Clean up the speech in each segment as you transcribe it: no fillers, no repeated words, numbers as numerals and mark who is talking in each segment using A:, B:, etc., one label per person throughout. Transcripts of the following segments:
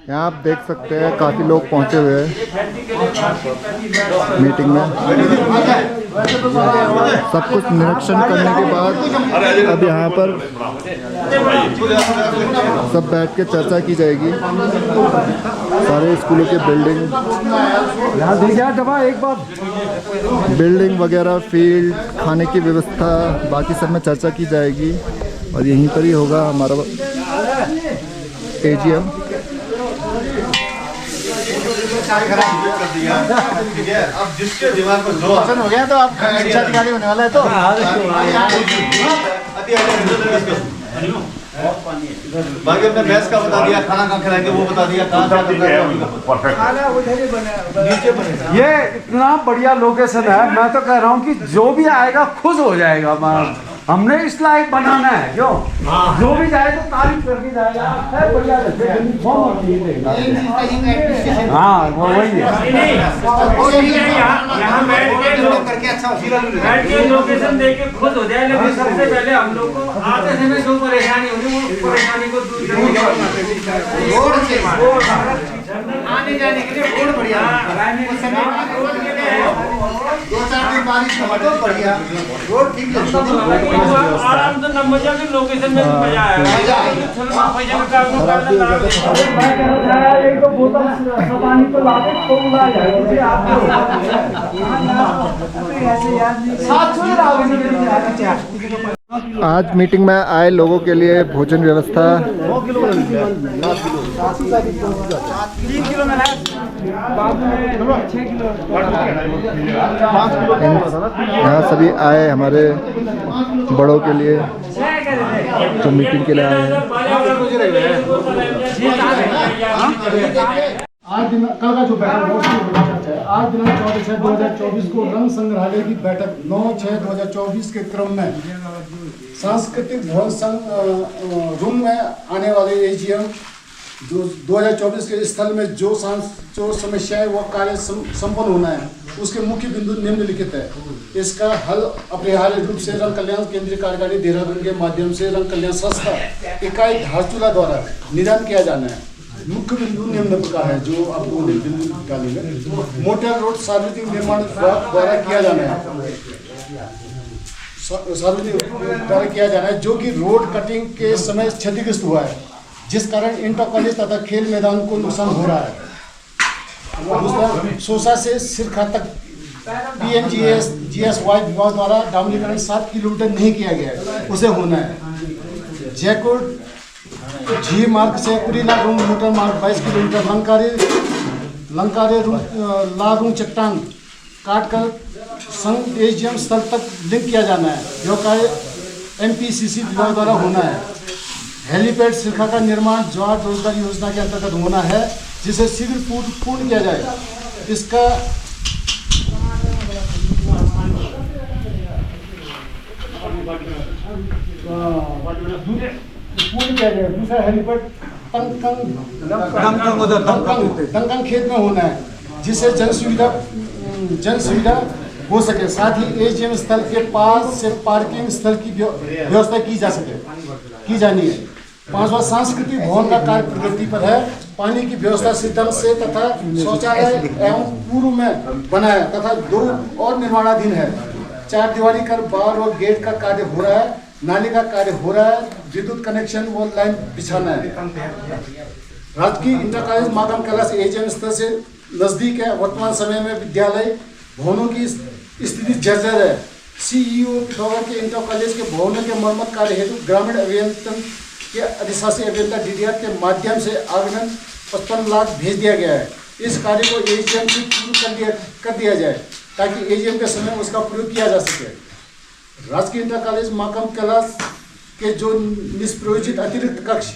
A: यहाँ आप देख सकते हैं काफ़ी लोग पहुँचे हुए हैं मीटिंग में। सब कुछ निरीक्षण करने के बाद अब यहाँ पर सब बैठ के चर्चा की जाएगी। सारे स्कूलों के बिल्डिंग वगैरह, फील्ड, खाने की व्यवस्था, बाकी सब में चर्चा की जाएगी। और यहीं पर ही होगा हमारा AGM।
B: अब जिसके दिमाग में जो पसंद हो गया तो आप शिक्षा अधिकारी होने वाला है तो बाकी अपने भैंस का बता दिया, खाना कहाँ खिलाएंगे वो बता दिया, कहाँ
C: ये इतना बढ़िया लोकेशन है। मैं तो कह रहा हूँ कि जो भी आएगा खुश हो जाएगा। हमने इस लायक बनाना है जो भी जाए तो तारीफ करके जाएगा। बढ़िया हाँ वो वही है।
D: यहाँ बैठ के लोकेशन देख के खुश हो जाए। लेकिन सबसे पहले हम लोग को आते समय जो परेशानी होगी वो परेशानी को दूर आने जाने के लिए रोड बढ़िया,
B: दो चार दिन बारिश हो तो बढ़िया रोड ठीक है।
D: आराम से नंबर के लोकेशन में मजा आया।
A: आज मीटिंग में आए लोगों के लिए भोजन व्यवस्था, यहाँ सभी आए हमारे बड़ों के लिए जो मीटिंग के लिए आए हैं।
E: आज दिन कल का जो बैठक है, आज दिनांक 14/6/2024 को रंग संग्रहालय की बैठक 9/6/2024 के क्रम में सांस्कृतिक भवन संघ रूम में आने वाले AGM 2024 के स्थल में जो समस्याएं व कार्य संपन्न होना है उसके मुख्य बिंदु निम्नलिखित है। इसका हल अपरिहार्य रूप से रंग कल्याण केंद्रीय कार्यकारिणी देहरादून के माध्यम से रंग कल्याण संस्था इकाई धारचूला द्वारा निदान किया जाना है। मुख्य बिंदु निम्न प्रकार है जो आपको बिंदु निकालेंगे। मोटर रोड सार्वजनिक निर्माण द्वारा किया जाना है, जो कि रोड कटिंग के समय क्षतिग्रस्त हुआ है, जिस कारण इंटर कॉलेज तथा खेल मैदान को नुकसान हो रहा है। दूसरा, सोसा से सिरखा तक PNGSY विभाग द्वारा डामरीकरण 7 किलोमीटर नहीं किया गया है, उसे होना है। जयपुर जी मार्ग से कुरीला रूम मोटर मार्ग 22 किलोमीटर लंकारे लारूम चट्टान काटकर संघ AGM स्थल तक लिंक किया जाना है, जो कार्य MPCC विभाग द्वारा होना है। हेलीपैड सिरखा का निर्माण जवाहर रोजगार योजना के अंतर्गत होना है, जिसे शीघ्र पूर्ण किया जाए। इसका दूसरा हेलीपैड दंकन खेत में होना है, जिससे जन सुविधा हो सके। साथ ही AGM स्थल के पास से पार्किंग स्थल की व्यवस्था की जानी है। 5वां, सांस्कृतिक भवन का कार्य प्रगति पर है। पानी की व्यवस्था सिस्टम से तथा शौचालय एवं पूर्व में बना है तथा 2 और निर्माणाधीन है। 4 दीवारी कर बार और गेट का कार्य हो रहा है। नाली का कार्य हो रहा है। विद्युत कनेक्शन व लाइन बिछाना है। राजकीय इंटर कॉलेज माकम कैलाश AGM स्थल से नजदीक है। वर्तमान समय में विद्यालय भवनों की स्थिति जर्जर है। CEO पिथौरागढ़ के इंटर कॉलेज के भवनों के मरम्मत कार्य हेतु ग्रामीण अभियंत्रण के अधिशासी अभियंता DDR के माध्यम से आवेदन 55 लाख भेज दिया गया है। इस कार्य को AGM से पूर्ण कर दिया जाए ताकि AGM के समय उसका प्रयोग किया जा सके। राजकीय इंटर कॉलेज माकम कैलाश के जो निष्प्रयोजित अतिरिक्त कक्ष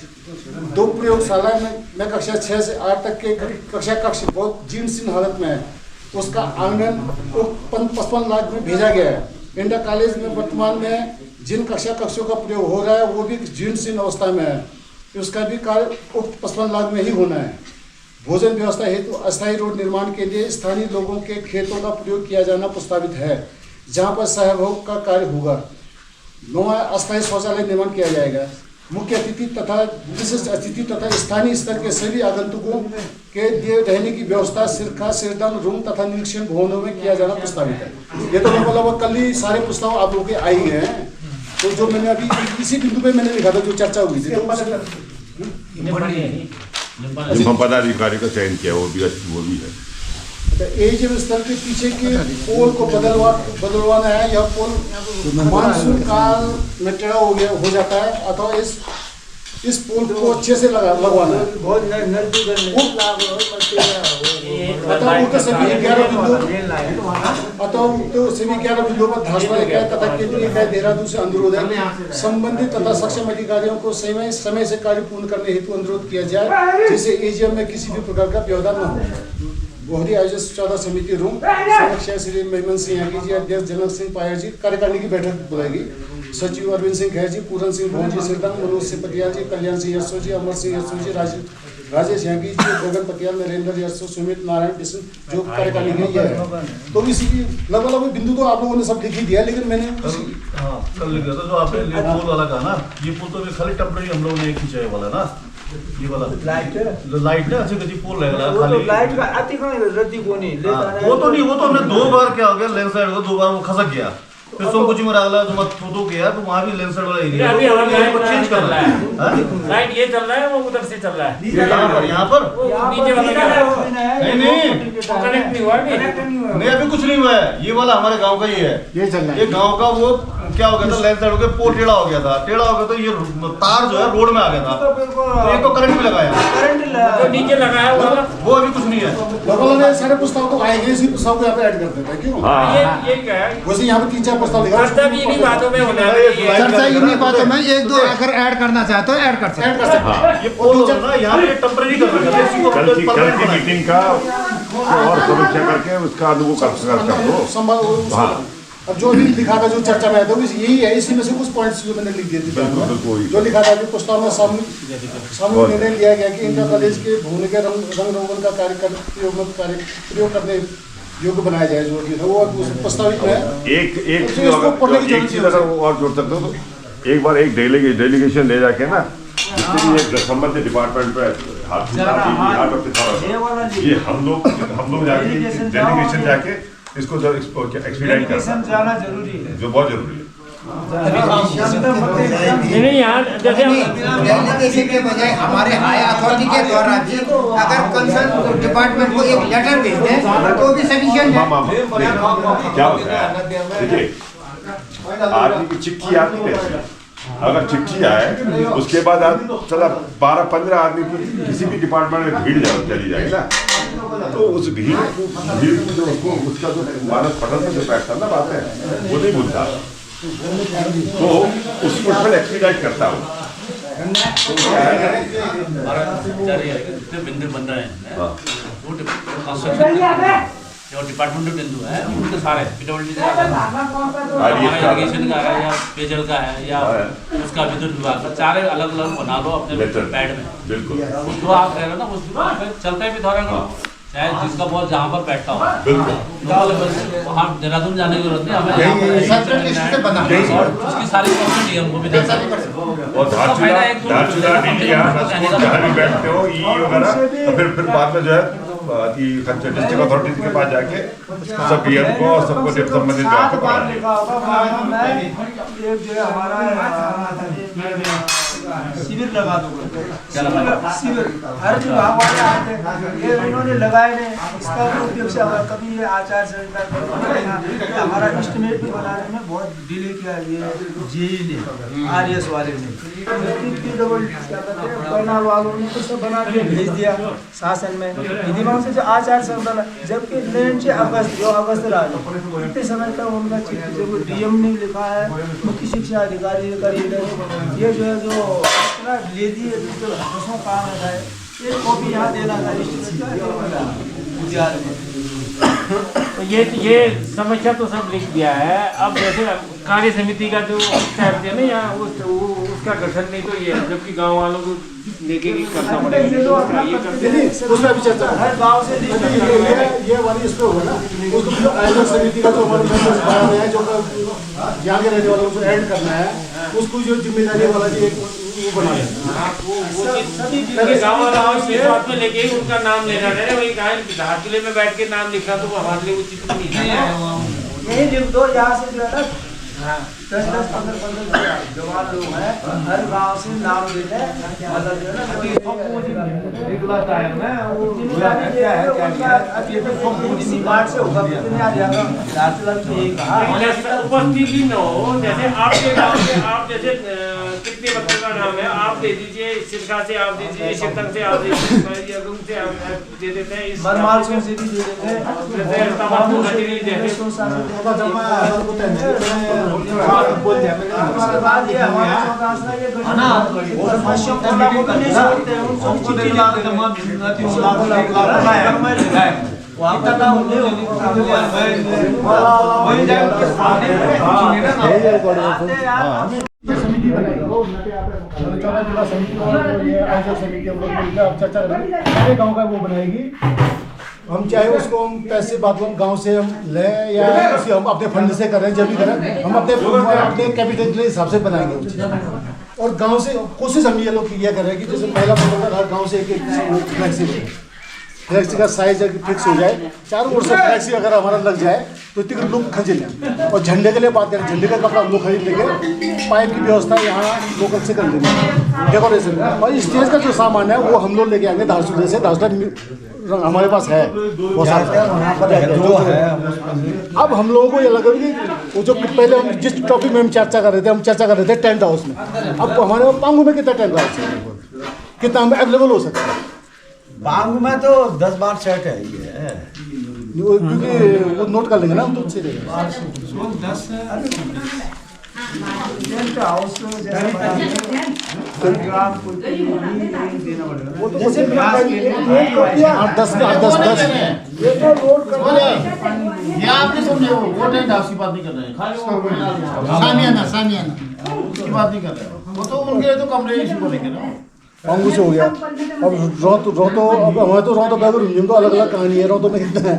E: 2 प्रयोगशाला में कक्षा 6 से 8 तक के कक्षा कक्ष बहुत जीर्ण शीर्ण हालत में है, उसका आंगन 55 लाख में भेजा गया है। इंटर कॉलेज में वर्तमान में जिन कक्षा कक्षों का प्रयोग हो रहा है वो भी जीर्ण शीर्ण अवस्था में है, उसका भी कार्य 55 लाख में ही होना है। भोजन व्यवस्था हेतु अस्थायी रोड निर्माण के लिए स्थानीय लोगों के खेतों का प्रयोग किया जाना प्रस्तावित है, जहां पर सहयोग का कार्य होगा। 9वां, अस्थायी शौचालय निर्माण किया जाएगा। मुख्य अतिथि तथा विशिष्ट अतिथि तथा स्थानीय स्तर के सभी आगंतुकों के लिए रहने की व्यवस्था सिरखा सिरदम रूम तथा निरीक्षण भवनों में किया जाना प्रस्तावित है। ये तो मतलब कल ही सारे प्रस्ताव आप लोगों के आई हैं। तो जो मैंने अभी इसी बिंदु पे मैंने लिखा था जो चर्चा हुई थी
F: पदाधिकारी का चयन किया, वो भी है।
E: एजीएम स्थल के पीछे के पोल को बदलवाना है। यह पोल मानसून काल में टेढ़ा हो जाता है अथवा इस पोल को अच्छे से लगवाना है। सभी 11 बिंदुओं पर भाजपा इकाई तथा केंद्रीय इकाई देहरादून से अनुरोध है संबंधित तथा सक्षम अधिकारियों को समय से कार्य पूर्ण करने हेतु अनुरोध किया जाए, जिससे एजीएम में किसी भी प्रकार का व्यवधान न हो। गोहरी आयोजित चौदह समिति रूम समीक्षा श्री महिमन सिंह यागी जी, अध्यक्ष जनक सिंह पायर जी, कार्यकारिणी की बैठक बुलाएगी। सचिव अरविंद सिंह खैर जी, पूरन सिंह भौजी सिरदंग, मनोज सिंह पटियाल जी, कल्याण सिंह यशो जी, अमर सिंह यशो जी, राजेश यागी जी, गगन पटियाल, नरेंद्र यशो, सुमित नारायण बिशन जो कार्यकारिणी की है। तो इसी लगभग बिंदु तो आप लोगों ने सब लिख ही दिया, लेकिन मैंने
G: कल लिख दिया था जो आपने पोल वाला कहा ना, ये पोल तो खाली टेम्परेरी हम लोगों ने खींचा है वाला ना, ये वाला लाइट है अच्छी गति पोल रहेगा खाली
D: लाइट का अति कम रद्दी को नहीं
G: वो तो नहीं, वो तो हमने 2 बार क्या हो गया लेंस साइड को 2 बार वो खसक गया, फिर सोमकुची में डाला जो मत तो गया तो वहां भी लेंस साइड वाला एरिया
D: अभी हमारा
G: चेंज कर रहा है।
D: लाइट ये चल रहा है, वो उधर से चल रहा है।
G: यहाँ पर
D: नीचे वाला
G: नहीं
D: कनेक्ट नहीं हुआ
G: नहीं अभी कुछ नहीं हुआ है। ये वाला हमारे गांव का ही है,
E: ये चल रहा है।
G: ये गांव का वो क्या हो गया था, लेंस साइड हो गया, पोल टेढ़ा हो गया था, टेढ़ा हो गया तो ये तार जो है रोड में आ गया था, तो एक को करंट भी लगाया,
D: तो नीचे लगाया
G: वो अभी कुछ नहीं है।
E: लगभग सारे प्रस्ताव तो आएंगे, इसी प्रस्ताव को यहाँ पे ऐड कर देते हैं। क्यों
D: ये क्या है,
E: वैसे यहाँ पे 3-4 प्रस्ताव लिखा
D: चर्चा भी इन्हीं बातों में होना
B: चर्चा इन्हीं बातों में 1-2 अगर ऐड करना चाहते हो ऐड कर सकते
E: हैं।
G: ये पोल जो है ना यहाँ पे टेम्परेरी कर रखा है, इसी को
F: कल की
G: परमानेंट
F: मीटिंग का और समीक्षा करके उसका कर दो।
E: अब जो भी लिखा था जो चर्चा में आया था यही है, इसी में से कुछ पॉइंट्स जो मैंने लिख दिए थे। जो लिखा था जो प्रस्ताव में सामूहिक निर्णय लिया गया कि इंटर कॉलेज के भूमि के रंग रोगन का प्रयोग करने योग्य बनाया जाए, जो भी था वो प्रस्तावित है।
F: एक चीज अगर और जोड़ सकते हो तो एक बार एक डेलीगेशन ले जाके ना जितने भी संबंधित डिपार्टमेंट पे ये हम लोग जाके डेलीगेशन जाके इसको एक्सपीरियंस
D: जाना जरूरी है,
F: जो बहुत जरूरी है।
D: नहीं यहाँ जैसे
B: डेलीगेशन के बजाय हमारे हाई अथॉरिटी के द्वारा भी अगर कंसर्न डिपार्टमेंट को एक लेटर भेज दें तो भी सफिशिएंट है।
F: क्या होता है देखिए, आदमी की चिट्ठी आती है, अगर चिट्ठी आए उसके बाद चला 12-15 आदमी की किसी भी डिपार्टमेंट में भीड़ चली जाए ना, तो उस भीड़ जो उसको उसका जो मानस पटल में जो बैठता ना बात है वो नहीं भूलता, तो उसको फिर एक्सपीडाइट करता हूँ।
H: बिंदु बन रहे हैं वो कंस्ट्रक्शन जो डिपार्टमेंटल बिंदु है उनके सारे पिडब्ल्यूडी इरिगेशन का है या पेयजल का है या उसका विद्युत विभाग का, चारे अलग अलग बना लो अपने पैड में।
F: बिल्कुल
H: जो आप कह रहे हो ना उसको चलते भी थोड़ा चाहे जिसका बहुत जहाँ पर बैठता हो, वहाँ देहरादून जाने की जरूरत नहीं, हमें उसकी सारी नियम को भी
F: और जहाँ भी बैठते हो ई वगैरह, फिर बाद में जो है डिस्ट्रिक्ट अथॉरिटी के पास जाके सब पीएम को और सबको संबंधित
D: शिविर लगा दो, शिविर हर विभाग वाले आते हैं, ये उन्होंने लगाए ने इसका उपयोग से कभी ये आचार संहिता हमारा एस्टिमेट भी बनाने में बहुत डिले किया ये जेई ने आरएस वाले ने, करनाल वालों ने तो सब बना के भेज दिया शासन में विधिमान से जो आचार संहिता, जबकि लैंड से अगस्त राज इतने समय तक उनका चिट्ठी जो डीएम ने लिखा है, मुख्य शिक्षा अधिकारी ये जो है जो ले दिए जो दसों काम है एक कॉपी यहाँ देना था तो ये समस्या तो सब लिख दिया है। अब जैसे कार्य समिति का जो है ना यहाँ उसका गठन नहीं तो ये, जबकि गांव वालों को लेके करना पड़ेगा,
E: उसमें भी चर्चा हर गांव से ये वाली इस पे होगा ना, उसको आयोजक समिति का जो है जो यहाँ के रहने वालों को ऐड करना है, उसको जो जिम्मेदारी वाला जी
I: गाँव में लेके ही उनका नाम लेना है, वही धारचूले में बैठ के नाम लिखना तो हमारे लिए उचित नहीं है।
D: यही लिख दो, यहाँ से जो है ना 10-10, 15-15 जवान लोग हैं, हर गांव से नाम देते हैं, मतलब जो है ना से होगा, कितने आ जाएगा,
I: उपस्थिति न हो। जैसे आपके गाँव में आप जैसे कितने बच्चों का नाम है, आप दे दीजिए, सिरका से आप दीजिए, शेतन से आप दीजिए, अगुम से आप दे देते हैं, इस
D: मरमाल से भी दे देते हैं,
I: जैसे तमाकू घटी देते
D: उसके बाद ये हमारा चौदासना ये पश्चिम को भी नहीं छोड़ते हैं, उनको दिखला के जमा मिलती है, वहाँ का नाम ले वही जाए उनके सामने
E: समिति बनाई, चौदह जिला समिति और ये आयोजक समिति हम लोग मिलकर अब चर्चा करेंगे, हमारे गाँव का वो बनाएगी। हम चाहे उसको हम पैसे बात हम गांव से हम लें या किसी हम अपने फंड से करें, जब भी करें हम अपने कैपिटल के हिसाब से बनाएंगे वो चीज़। और गांव से कोशिश हम ये लोग किया करें कि जैसे पहला प्रोटोकॉल हर गांव से एक फ्लैक्सी का साइज फिक्स हो जाए, चारों ओर से फ्लैक्सी अगर हमारा लग जाए तो इतने लोग खरीद लें। और झंडे के लिए बात करें, झंडे का कपड़ा हम लोग खरीद लेंगे, पाइप की व्यवस्था यहाँ लोकल से कर लेंगे, डेकोरेशन। और स्टेज का जो सामान है वो हम लोग लेके आएंगे धारचूले से, धारचूला हमारे पास है वो सारा। अब हम लोगों को ये लगा कि वो जो पहले हम जिस टॉपिक में हम चर्चा कर रहे थे, हम चर्चा कर रहे थे टेंट हाउस में। अब हमारे पांगू में कितना टेंट हाउस है, कितना हम अवेलेबल हो सकता है?
C: बांगू में तो 10-12 सेट है ये,
E: क्योंकि वो नोट कर लेंगे ना हम तो उससे
G: ये आपने समझे, वो टेंट हाउस की बात नहीं कर रहे हैं,
B: सामियाना
G: उसकी बात नहीं कर रहे हैं, वो तो उनके लिए तो कमरे इशू बोलेंगे ना।
E: पांगू से हो गया। अब रोतो अब हमारे तो रोतो बैगुर तो अलग अलग कहानी है, रोतो में कितना है,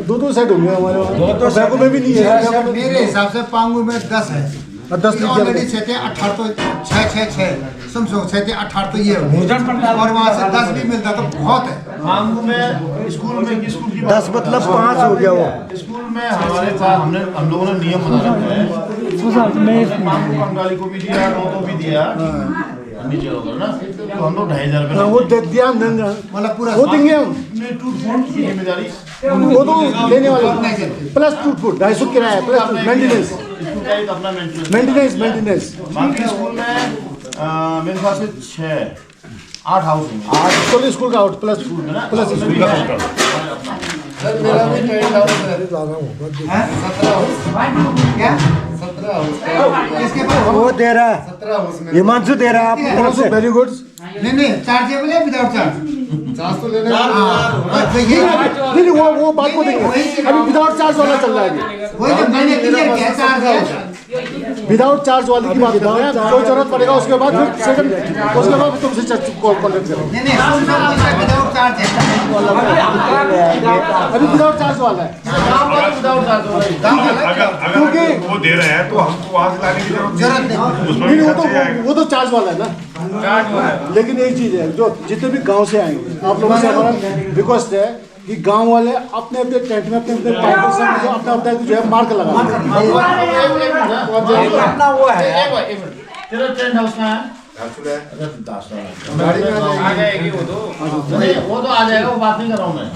E: दो सेट होंगे हमारे वहाँ, बैगुर में भी नहीं है।
B: मेरे हिसाब से पांगू में 10 है,
E: 10
B: ऑलरेडी 6-18 तो 6 समझो 6-18 तो ये और वहाँ से 10 भी मिलता तो बहुत है।
G: पांगू में स्कूल की
E: 10 मतलब 5 हो गया वो।
G: स्कूल में हमारे पास हम लोगों ने नियम बना रखे हैं, पांगू बंगाली को भी दिया, रोतो भी दिया, नीचे होगा ना, तो हम लोग 2,500 रुपये
E: वो दे दिया
B: मतलब पूरा
E: वो देंगे हम,
G: टूट फूट की जिम्मेदारी
E: वो तो लेने वाले प्लस टूट फूट 250 किराया प्लस मेंटेनेंस
G: अपना
E: मेंटेनेंस।
G: बाकी स्कूल में मेरे ख्याल से 6-8 हाउस होंगे,
E: स्कूल का आउट प्लस स्कूल का
B: मेरा भी टेंट हाउस है 17 हाउस इसके बाद
E: वो दे रहा है
B: 17 हाउस में
E: हिमांशु दे रहा है आपको, वेरी गुड।
B: नहीं चार्जेबल है विदाउट चार्ज तो लेने
E: नहीं वो बात को देंगे, अभी विदाउट चार्ज वाला चल रहा है,
B: वही तो मैंने क्लियर किया, चार्ज है
E: विदाउट चार्ज वाली की बात कर रहे हैं। जो जरूरत पड़ेगा उसके बाद फिर सेकंड, उसके बाद तुमसे कॉन्टेक्ट करेंगे।
B: नहीं विदाउट चार्ज है,
E: अभी विदाउट चार्ज वाला है,
F: क्योंकि वो दे रहे हैं तो हमको वहाँ से लाने की जरूरत
E: नहीं, वो तो चार्ज वाला है ना। लेकिन एक चीज है, जो जितने भी गांव से आएंगे आप लोगों से हमारा रिक्वेस्ट है कि गांव वाले अपने अपने टेंट में अपने अपने पाइप से अपना अपना जो है मार्क लगा
C: अपना वो है।
G: तेरा टेंट हाउस कहाँ है? वो तो आ जाएगा, वो बात नहीं कर रहा हूँ मैं।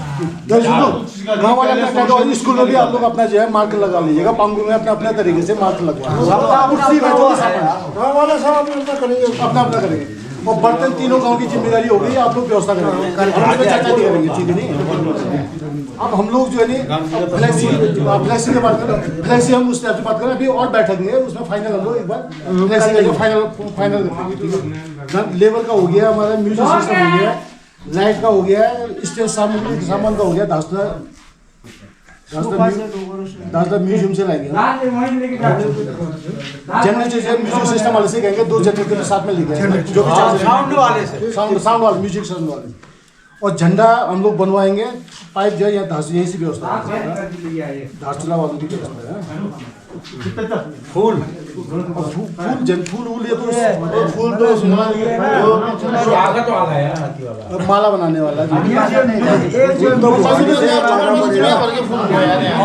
E: गाँव वाले अपना टेंट और स्कूल में भी आप लोग अपना जो है मार्क लगा लीजिएगा, पांगू में अपने अपने तरीके से मार्क लगवा, गाँव वाले सब अपना करेंगे, अपना करेंगे। और बर्तन तीनों गांव की जिम्मेदारी होगी, आप लोग व्यवस्था करेंगे, चर्चा नहीं करेंगे, ठीक है नहीं। अब हम लोग जो है नहीं फ्लैक्सी के बात करें, फ्लैक्सी हम उस टाइप से बात करें, अभी और बैठक है उसमें फाइनल हम लोग एक बार फ्लैक्सी का जो फाइनल लेबर का हो गया, हमारा म्यूजिक सिस्टम हो गया, लाइट का हो गया, स्टेज सामान का हो गया, दासदा म्यूजियम से लाएंगे, जनरल म्यूजिक सिस्टम वाले से कहेंगे 2 जनरल के साथ में लेके जो भी साउंड वाले म्यूजिक साउंड वाले, और झंडा हम लोग बनवाएंगे, पाइप जो है यहाँ यही से व्यवस्था धारचूला वालों की व्यवस्था है। फूल फूल ये तो फूल तो
H: स्वागत वाला है
E: माला बनाने वाला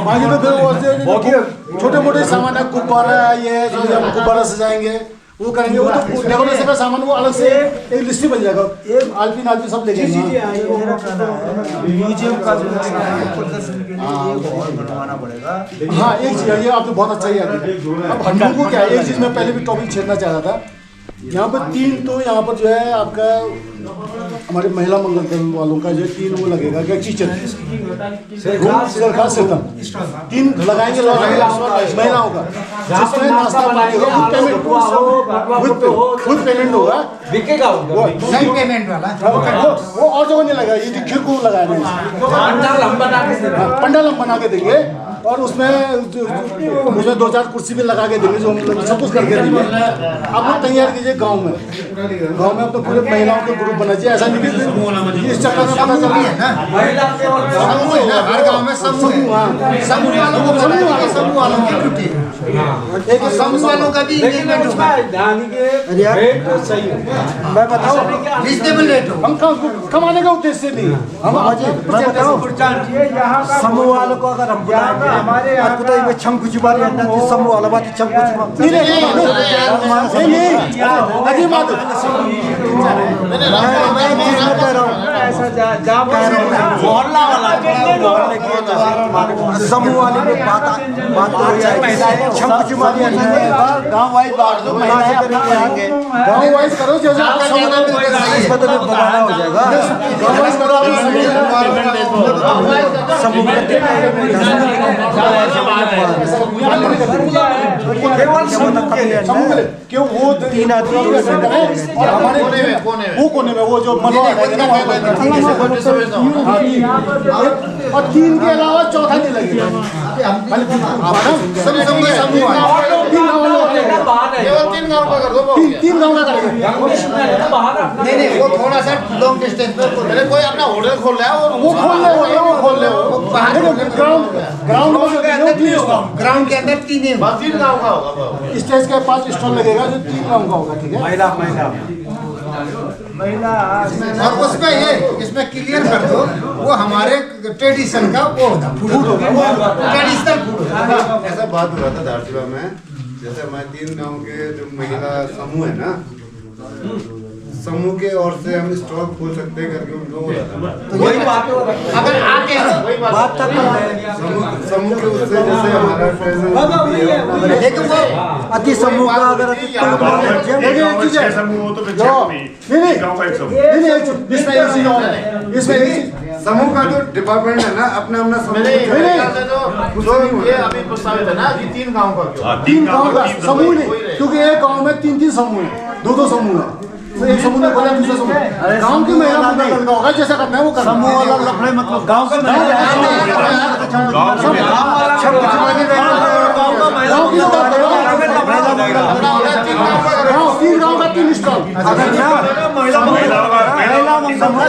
E: बाकी तो फिर वो छोटे मोटे सामान है, गुब्बारा ये जो हम गुब्बारा सजाएंगे वो करेंगे, वो तो डेकोरेशन का सामान वो अलग से एक लिस्ट बन जाएगा, आलपी नालपी सब लेके
D: म्यूजियम का जो प्रदर्शन के लिए एक हॉल बनवाना पड़ेगा।
E: हाँ एक चीज ये आपने बहुत अच्छा याद किया। अब हम लोगों को क्या है, एक चीज मैं पहले भी टॉपिक छेड़ना चाह रहा था, यहाँ पर तीन तो यहाँ पर जो है आपका हमारे महिला मंगल दल वालों का जो तीन वो लगेगा क्या किचन तीन लगाएंगे महिलाओं का, जिसमें नाश्ता पानी खुद पेमेंट होगा,
B: नहीं पेमेंट वाला
E: वो और जगह नहीं लगा, ये खीर को लगाया पंडाल हम बना के देंगे और उसमें 2-4 कुर्सी भी लगा के देंगे, जो हम सब कुछ करके देंगे। आप लोग तैयार कीजिए गांव में अपने पूरे महिलाओं के ग्रुप बना चाहिए, ऐसा नहीं कि इस चक्कर में पता चल है ना हर गांव में समूह वालों की ड्यूटी, एक समूह वालों का भी एंगेजमेंट होगा, मैं बताऊं रीजनेबल रेट हो, हम कमाने का उद्देश्य नहीं, हम
D: समूह वालों को अगर हम बुलाएंगे हमारे यहाँ शंख जुबारी समूह वाला बात शंख समूह वाले में बात शंख जुबारी गाँव वाइज बांट दो, गाँव वाइज करो, जैसे बनाना हो जाएगा समूह
E: क्यों वो 3 आदमी हमारे वो कोने में वो जो और 3 के अलावा चौथा नहीं लगेगा, तीन गाँव का कर दो, 3 गाँव का करेंगे।
B: नहीं वो थोड़ा सा लॉन्ग डिस्टेंस पे
G: कोई अपना होटल खोल रहा है
E: वो खोल ले
B: ग्राउंड के अंदर 3
G: गाँव का होगा,
E: स्टेज के 5 स्टॉल लगेगा जो 3 गाँव का होगा, ठीक है।
B: और उसमें ये इसमें क्लियर कर दो वो हमारे ट्रेडिशन का वो होता फूड होगा, ट्रेडिशनल फूड होगा।
J: ऐसा बात हो रहा था धारसीवा में, जैसे हमारे 3 गांव के जो महिला समूह है ना, समूह के ओर से हम स्टॉल खोल सकते हैं करके उन लोगों
B: तो वही बात अगर आके बात तक
J: समूह के उससे जैसे हमारा
B: लेकिन वो
D: अति समूह का अगर
E: इसमें
J: समूह का जो डिपार्टमेंट है ना अपना अपना समूह
G: ये अभी प्रस्तावित है ना कि 3 गाँव का क्यों
E: 3 गाँव का समूह नहीं, क्योंकि एक गाँव में 3 समूह है, 2 समूह है, तो एक समूह ने बोला दूसरा समूह गांव की महिला मंगल का होगा, जैसा करना है वो करना। समूह वाला लफड़े मतलब गांव का तीन गांव का 3 स्टॉल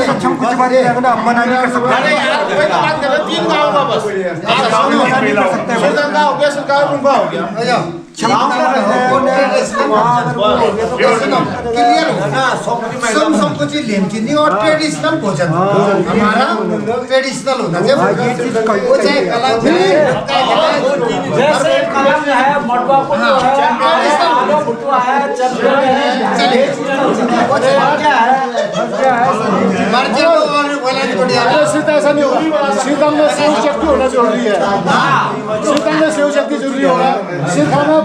D: सक्षम कुछ बात मना नहीं कर सकते,
G: 3 गाँव का बस सरकार उनका हो गया
B: क्लियर होगा सब कुछ लेमचीनी और ट्रेडिशनल भोजन हमारा ट्रेडिशनल होना चाहिए, वो चाहे कला
H: जैसे कला में है मटवा को है
E: सीता ऐसा नहीं होगा, सीता में सेव शक्ति होना जरूरी है, सीता में सेव शक्ति जरूरी होगा, सीता में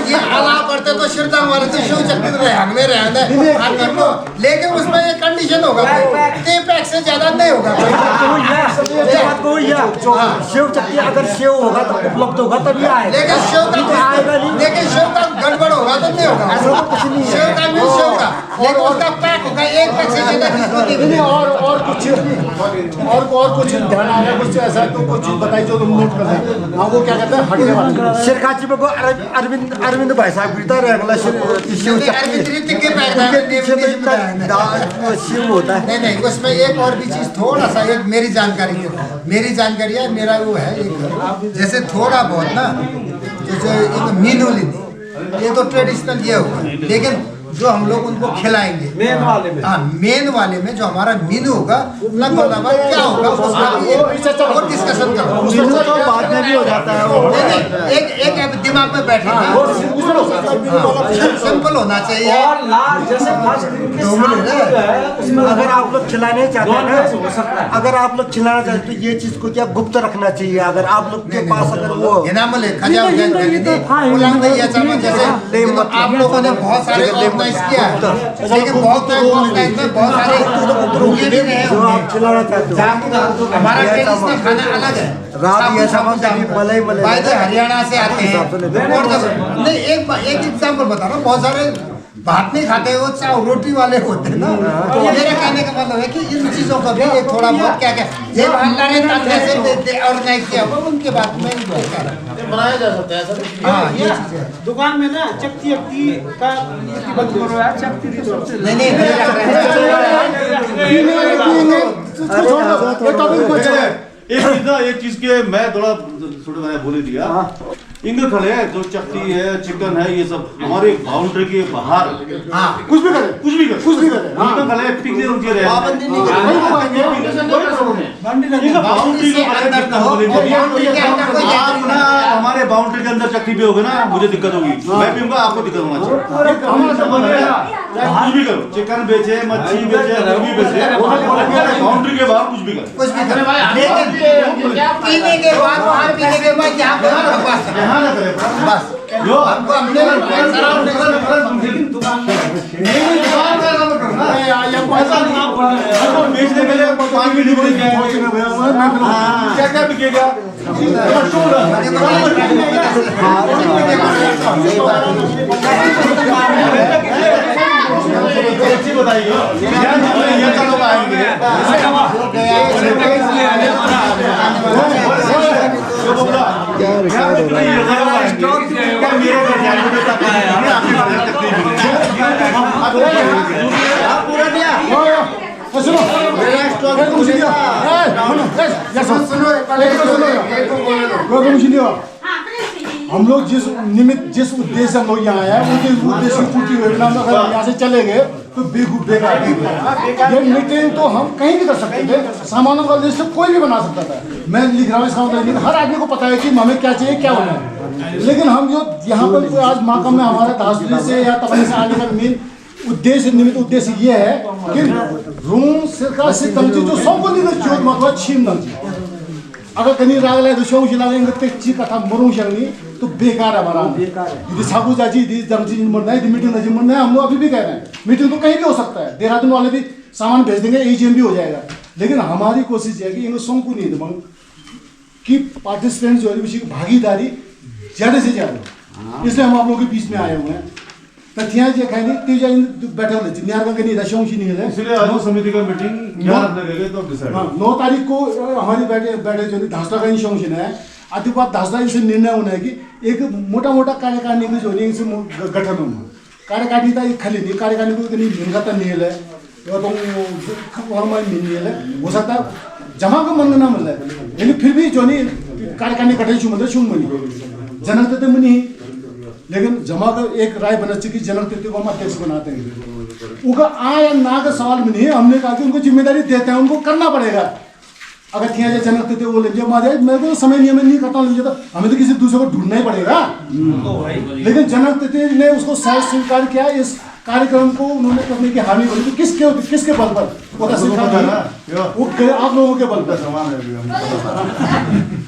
B: ये अलाव करते तो श्रद्धा हमारे से शिव शक्ति हमें रहना, लेकिन उसमें ये कंडीशन होगा पैक से ज्यादा नहीं होगा।
D: शिव शक्ति अगर शिव होगा तो उपलब्ध होगा तभी आएगा,
B: लेकिन शिव का गड़बड़ होगा होगा तो नहीं होगा, सेव का मिल सेव का, लेकिन उसका पैक होगा एक पैक से ज्यादा किसको नहीं।
E: और कुछ ध्यान आ रहा है, कुछ ऐसा तो कुछ चीज बताई जो तुम नोट कर रहे हैं। हाँ, वो क्या कहते हैं हटने वाला
A: सिरकाची में को अरविंद भाई साहब पीता रहेगा शिव होता है।
B: नहीं, उसमें एक और भी चीज थोड़ा सा, एक मेरी जानकारी है, मेरा वो है एक, जैसे थोड़ा बहुत ना जैसे एक मीनू लेनी, ये तो ट्रेडिशनल ये होगा, लेकिन जो हम लोग उनको खिलाएंगे मेन वाले में जो हमारा मीनू होगा लगभग क्या होगा उसका भी और डिस्कशन करो,
A: बाद में भी हो जाता है।
B: एक दिमाग में बैठे सिंपल होना चाहिए।
A: अगर आप लोग खिलाने चाहते हैं, अगर आप लोग खिलाना चाहते हैं तो ये चीज को क्या गुप्त रखना चाहिए। अगर आप लोग के पास अगर वो
B: इनाम है खजा जैसे आप लोगों ने बहुत सारे ऑर्गेनाइज किया है, लेकिन बहुत सारे हमारा ट्रेडिशनल खाना अलग है। हरियाणा से आते हैं नहीं, एक एग्जाम्पल बता रहा हूँ, बहुत सारे भात नहीं खाते वो चाहे रोटी वाले होते हैं ना। तो मेरे कहने का मतलब है कि इन चीजों का भी एक थोड़ा बहुत क्या ये ऑर्गेनाइज किया हुआ उनके बाद में
G: बनाया जा सकता है।
B: हाँ, ये चीज है।
D: दुकान में ना चक्की का बंद करो यार, चक्की
B: नहीं
G: एक चीज के मैं थोड़ा मैंने बोल दिया, इंग्लिश है जो चक्की है, चिकन है, ये सब हमारे बाउंड्री के बाहर
E: कुछ भी करे
G: इंग्लिश है पिकनिक रुके रहे हमारे बाउंड्री के अंदर चक्की भी होगी ना, मुझे दिक्कत होगी, मैं पीऊंगा, आपको दिक्कत होना चाहिए। कुछ भी करो, चिकन बेचे, मच्छी बेचे, मुर्गी बेचे, बाउंड्री के बाहर कुछ भी करो,
B: पीने के बाद बाहर पीने के बाद यहाँ बस जो हमको अपने
G: बेचने के लिए पानी भी नहीं क्या क्या बिकेगा। अच्छी बताइए ये चलो आएंगे
E: हम लोग जिस उद्देश्य से हम लोग यहाँ आए हैं उनके उद्देश्य की पूर्ति हुए बिना अगर यहाँ से चले गए तो बेकार। ये मीटिंग तो हम कहीं भी कर सकते थे, सामानों का लिस्ट कोई भी बना सकता था। मैं लिख रहा हूँ इसका मतलब हर आदमी को पता है कि हमें क्या चाहिए क्या होना है, लेकिन हम जो यहाँ पर आज माकम में हमारे धासुली से या तबली से आने का मेन निमित्त उद्देश्य ये है कि रूम सिरका से तमची जो संबंधित जो मतलब छीन नमची अगर कहीं रागला तो शौक लागेंगे तेची कथा मरू शंगी तो बेकार है हमारा यदि साबू जाजी यदि जमची मरना है मीटिंग नजी मरना है। हम लोग अभी भी कह रहे हैं मीटिंग तो कहीं भी हो सकता है, देहरादून वाले भी सामान भेज देंगे, एजीएम भी हो जाएगा, लेकिन हमारी कोशिश है कि इनको सोंकू नहीं दे कि पार्टिसिपेंट जो है भागीदारी ज़्यादा से ज़्यादा, इसलिए हम आप लोगों के बीच में आए हुए हैं। तथ्या जे खानी तेजा बैठे हुए न्यार का नहीं रशों ही नहीं है,
G: इसलिए आज समिति का मीटिंग
E: 9 तारीख को हमारी बैठे जो धासला का शौशन है आदि बात धासला से निर्णय होना है कि एक मोटा मोटा कार्यकारिणी जो गठन होना कार्यकारिणी था खाली नहीं कार्यकारिणी को निर्गत नहीं है हो सकता है जमा को मन ना मिल रहा है, लेकिन फिर भी जो नहीं कार्यकारिणी गठन शू मतलब शूंग बनी जनक देते मनी, लेकिन जमा का एक राय बना चाहिए कि जनक देते को हम अध्यक्ष बनाते हैं। उनका आ या ना का सवाल में नहीं, हमने कहा कि उनको जिम्मेदारी देते हैं, उनको करना पड़ेगा। अगर थिया जनक देते वो लेंगे मारे मैं तो समय नियम नहीं करता हूँ, हमें तो किसी दूसरे को ढूंढना ही पड़ेगा। लेकिन जनक देते ने उसको सहज स्वीकार किया, इस कार्यक्रम को उन्होंने करने की हामी बनी। तो किसके बल पर वो आप लोगों के बल पर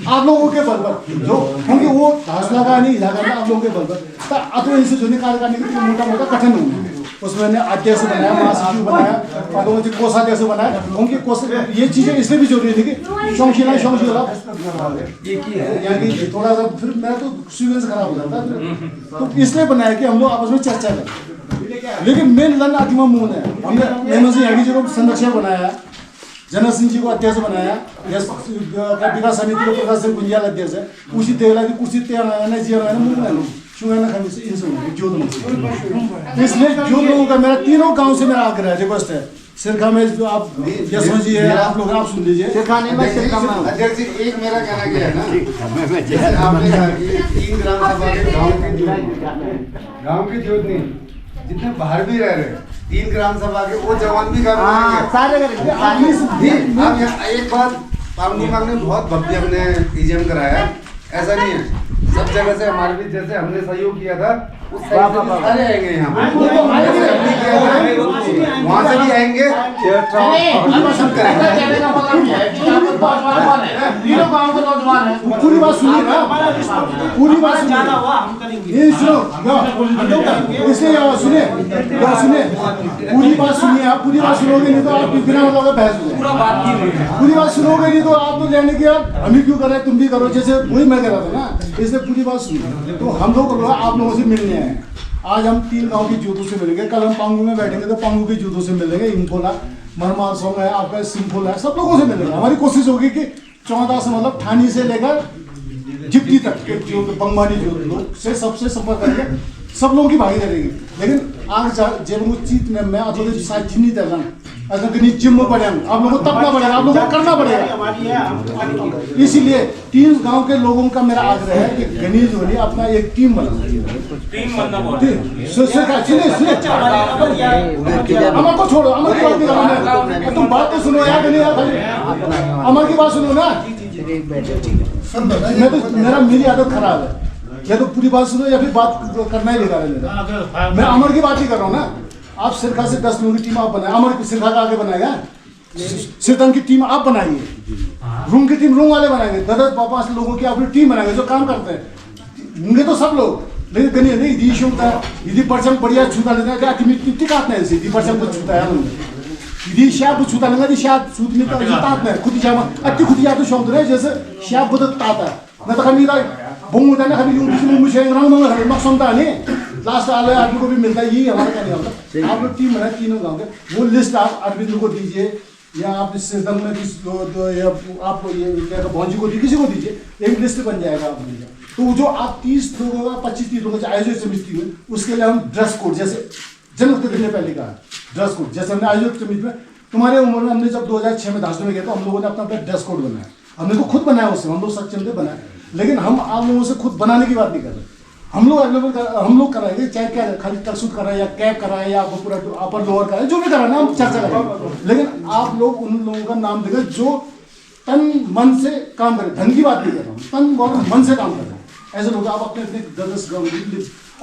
E: आप लोगों के बल पर जो क्योंकि वो धासला का नहीं इलाका आप लोगों के बल पर अतो इनसे जो कार्यकारिणी मोटा मोटा कठिन होंगे उसमें मैंने अध्यक्ष बनाया, महासचिव बनाया, पदोन्नति कोषाध्यक्ष बनाया। उनके कोष ये चीजें इसलिए भी जरूरी थी कि शौशिला यानी थोड़ा सा फिर मेरा तो सीक्वेंस खराब हो जाता है, तो इसलिए बनाया कि हम लोग आपस में चर्चा करें। लेकिन मेन लन आदिमा मूल है, हमने मेहनत से यागी जी को संरक्षक बनाया, जनरल सिंह जी को अध्यक्ष बनाया, विकास समिति को प्रकाश सिंह गुंजियाल अध्यक्ष है, उसी तेला की कुर्सी इसलिए जो लोगों का मेरा तीनों गांव से मेरा आग्रह है, रिक्वेस्ट है। सिरखा में जो आप यशवंत जी है, आप लोग आप सुन लीजिए।
J: अध्यक्ष जी एक मेरा कहना क्या है ना, जैसे आपने कहा कि 3 ग्राम सभा के गाँव की जरूरत नहीं, जितने बाहर भी रह रहे हैं 3 ग्राम सभा के वो जवान भी काम करेंगे। आप यहाँ एक बात पांगुमांग ने बहुत भव्य हमने ईजीएम कराया, ऐसा नहीं है सब जगह से हमारे भी जैसे हमने सहयोग किया था उस साइड से सारे आएंगे यहाँ, वहाँ से भी आएंगे,
E: पूरी बात सुनिए ना, पूरी बात सुनिए, इसलिए सुनिए पूरी बात सुनिए। आप पूरी बात सुनोगे नहीं तो आप बिना मतलब बहस हो जाएगी। पूरी बात सुनोगे नहीं तो आप तो लेने के हम ही क्यों कर रहे हैं, तुम भी करो, जैसे वही मैं कह रहा था ना। इसलिए पूरी बात सुनिए। तो हम लोग आप लोगों से मिलने आए, आज हम 3 गांव की जूतों से मिलेंगे, कल हम पांगू में बैठेंगे तो पांगू की जूतों से मिलेंगे, इंफोला मरमान सोंग है, आपका सिंफोला है, सब लोगों से मिलेंगे। हमारी कोशिश होगी कि 14 से मतलब ठानी से लेकर जिप्टी तक के जो बंगवानी जो लोग से सबसे संपर्क करके सब लोगों की भागीदारी रहेगी। लेकिन आज जब वो चीत में मैं अथवा शायद जिन्नी तक अगर जिम में पड़े आप लोगों को तपना पड़ेगा, आप लोगों को करना पड़ेगा। इसीलिए 3 गांव के लोगों का मेरा आग्रह है कि गणेश जोड़ी अपना एक टीम बनाना, अमर को छोड़ो, अमर की बात नहीं करना, तुम बात तो सुनो यार, अमर की बात सुनो ना। मेरा मेरी आदत खराब है, या तो पूरी बात सुनो या फिर बात करना ही बेकार है। मैं अमर की बात ही कर रहा हूँ ना। आप सिरखा से 10 लोगों की टीम आप बनाए, अमर सिरखा का आगे बनाएगा, सिरतंग की टीम आप बनाइए, रूम की टीम रूम वाले बनाएंगे, 10-5 लोगों की अपनी टीम बनाएंगे जो काम करते हैं होंगे तो सब लोग। लेकिन गणित नहीं दी शोता यदि परचम बढ़िया छूता लेना क्या कि कितनी काट नहीं ऐसे दी परचम को छूता है यदि शाब छूता लेना दी शाब छूत में तो तात नहीं खुद जामा अति खुद या तो शौक रहे जैसे शाब बदत ताता न तो कभी बोंग ना कभी यूं किसी मुझे रंग मंग हर मकसद था नहीं लास्ट वाले आदमी को भी मिलता है, यही हमारा क्या नहीं होता। आप लोग टीम बनाए तीनों गाँव के, वो लिस्ट आप अरविंद को दीजिए या आप सिरदम में आप भौजी को किसी को दीजिए, एक लिस्ट बन जाएगा आप दीजिए। तो जो आप 30 लोगों का 25-30 लोगों का आयोजित समिति हुई उसके लिए हम ड्रेस कोड जैसे जनवरी ने पहले कहा ड्रेस कोड जैसे हमने आयोजित समिति में तुम्हारे उम्र में हमने जब 2006 में धासू में गया तो हम लोगों ने अपना ड्रेस कोड बनाया, हमने तो खुद बनाया उससे, हम लोग सक्षम थे बनाए। लेकिन हम आप लोगों से खुद बनाने की बात नहीं कर रहे, हम लोग अवेलेबल हम लोग कराएंगे, चाहे क्या खाली तरसूट कराए या कैब कराए या पूरा अपर लोअर कराए, जो भी कराना हम चर्चा करेंगे। लेकिन आप लोग उन लोगों का नाम देकर जो तन मन से काम करें, धन की बात नहीं कर रहा हूँ, तन और मन से काम कर रहे हैं ऐसे लोग। आप अपने अपने 10 गाँव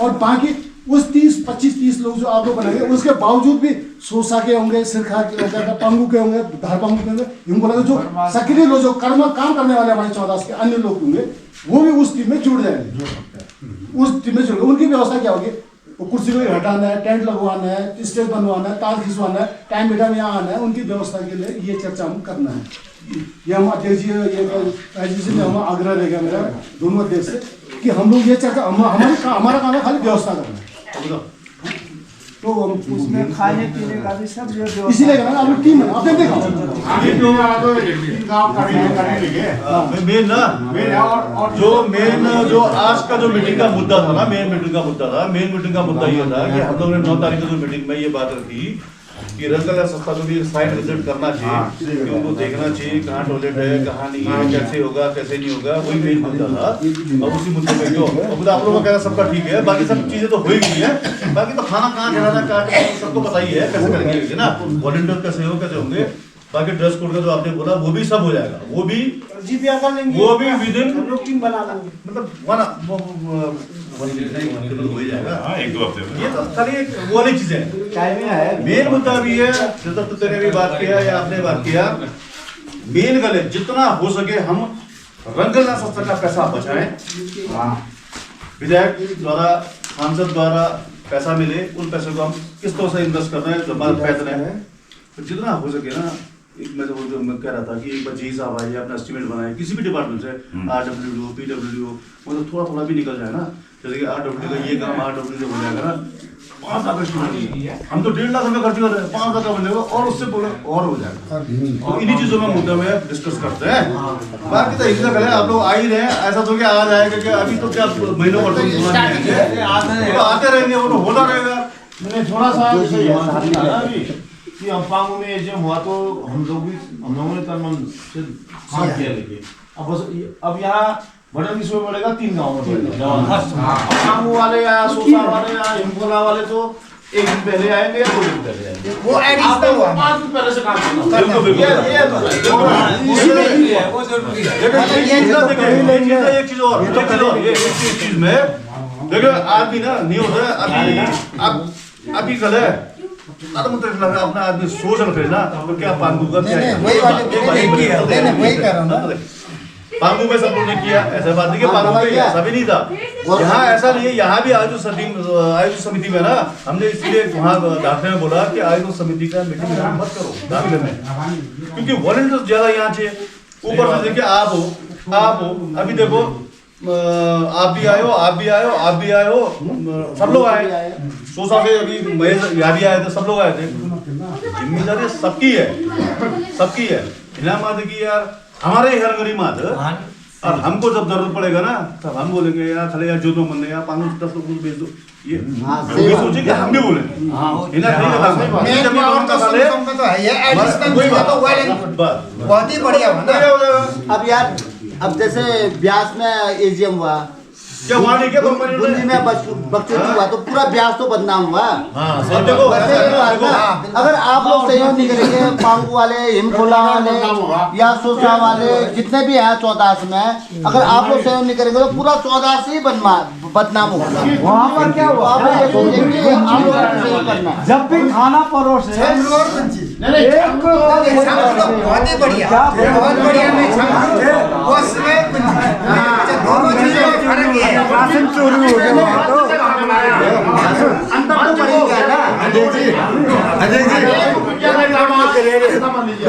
E: और बाकी उस 25-30 लोग जो आप लोग बनाएंगे उसके बावजूद भी सोसा के होंगे, सिरखा के होंगे, पांगू के होंगे, धार पांगू के होंगे, इनको लगे जो सक्रिय लोग जो काम करने वाले हमारे 14 के अन्य लोग होंगे वो भी उस टीम में जुड़ जाएंगे, उस टीम में जुड़। उनकी व्यवस्था क्या होगी, वो कुर्सी को हटाना है, टेंट लगवाना है, स्टेज बनवाना है, तार खिंचवाना है, टाइम बेटा में यहाँ आना है, उनकी व्यवस्था के लिए ये चर्चा हम करना है। ये हम अध्यक्ष जी ने हम आग्रह रहेगा मेरा दोनों अध्यक्ष से कि हम लोग ये चर्चा हमारा काम है खाली व्यवस्था करना है। तो हम
D: उसमें खाने पीने का भी सब
E: इसीलिए करना आप टीम है, आपने देखा
G: मेन जो आज का जो मीटिंग का मुद्दा था ना, मेन मीटिंग का मुद्दा ये था कि हम लोगों ने 9 तारीख को जो मीटिंग में ये बात रखी कि रंगला संस्था को भी साइट विजिट करना चाहिए, कि उनको देखना चाहिए कहाँ टॉयलेट है, कहाँ नहीं है, कैसे होगा कैसे नहीं होगा, वही मेन मुद्दा था। और उसी मुद्दे में जो आप लोगों का कहना सबका ठीक है, बाकी सब चीजें तो हो ही गई है, बाकी तो खाना कहाँ खिलाना कहाँ सबको पता ही है कैसे करेंगे ना, वॉलंटियर कैसे होंगे, बाकी ड्रेस कोड का जो आपने बोला वो भी सब हो जाएगा, वो भी विद इन
D: हम लोग टीम बना लेंगे,
G: मतलब हो ही जाएगा। हाँ, 1-2 हफ्ते में। ये तो खाली एक वो वाली चीजें है। मेन मुद्दा भी है, जैसा तो तेरे भी बात किया या आपने बात किया, मेन गले जितना हो सके हम रंगला संस्था का पैसा बचाएं, विधायक द्वारा, सांसद द्वारा, पैसा मिले उन पैसों को हम किस तरह से इन्वेस्ट कर रहे हैं, जमा कर रहे हैं, तो जितना हो सके ना। एक मैं तो मैं कह रहा था कि एक बार जी साहब आइए, अपना एस्टिमेट बनाए किसी भी डिपार्टमेंट से, RWD PWD मतलब थोड़ा थोड़ा भी निकल जाए ना, जैसे कि RWD का ये काम RWD से हो जाएगा ना, 5 लाख एस्टिमेट, हम तो 1.5 लाख रुपये खर्च कर रहे हैं, 5 लाख का बनेगा और उससे बोले और हो जाएगा। तो इन्हीं चीजों में मुद्दा में डिस्कस करते हैं। बाकी तो इतना करें, आप लोग आ ही रहे हैं, ऐसा तो क्या आ जाएगा कि अभी तो क्या महीनों पर आते रहेंगे, वो तो होता रहेगा।
E: मैंने थोड़ा सा कि अम्पांग में एजीएम हुआ तो हम लोगों ने तन मन से काम किया, लेकिन अब यहाँ बटन किस में पड़ेगा, 3 गाँव में पड़ेगा। अम्पांग वाले या सोसा वाले या हिमकोला वाले तो 1 दिन पहले आएंगे या 2 दिन पहले आएंगे, वो एडिशनल हुआ, 5 दिन पहले से काम करना।
G: एक चीज में देखो आदमी ना नहीं होता, अभी कल है अपना आदमी सोच रहे ना, तो क्या पांगू का क्या
B: वही कर रहा हूँ।
G: पांगू में सब लोग ने किया, ऐसा बात नहीं कि पांगू में ऐसा भी नहीं था। यहाँ ऐसा नहीं है, यहाँ भी आयोजन समिति में ना हमने इसलिए वहाँ दाखिले में बोला कि आयोजन समिति का मीटिंग मत करो दाखिले में, क्योंकि वॉलंटियर्स ज्यादा यहाँ चाहिए। ऊपर से देखिए आप हो, अभी देखो आप भी आए हो, सब लोग आए, सोसा से अभी महेश यहाँ भी आए थे, सब लोग आए थे। जिम्मेदारी सबकी है। इनाम की यार हमारे हर गरीब मात, और हमको जब जरूरत पड़ेगा ना तब हम बोलेंगे यार खले यार जो तो मन यार 5-10 लोग भेज दो, ये सोचे कि हम भी बोलेंगे
B: बहुत ही बढ़िया हुआ।
J: अब यार, अब जैसे ब्यास में एजीएम हुआ,
G: क्या वहाँ नहीं क्या
J: बुंदी में बकचोदी हुआ, तो पूरा ब्यास तो बदनाम हुआ।
G: देखो
J: अगर आप लोग सहयोग नहीं करेंगे, पांगू वाले, हिमकोला वाले या सोसा वाले जितने भी हैं 14 में, अगर आप लोग सहयोग नहीं करेंगे तो पूरा 14 ही बदनाम होगा।
C: वहाँ पर क्या हुआ,
J: आप लोग सोचेंगे आप लोग सहयोग करना है।
C: जब भी खाना परोसे
B: बहुत ही बढ़िया, बहुत बढ़िया में दोनों चीजों में फर्क है।
A: राशन चोरी हो गया तो
J: अंतर तो बढ़ेगा ना।
A: अजय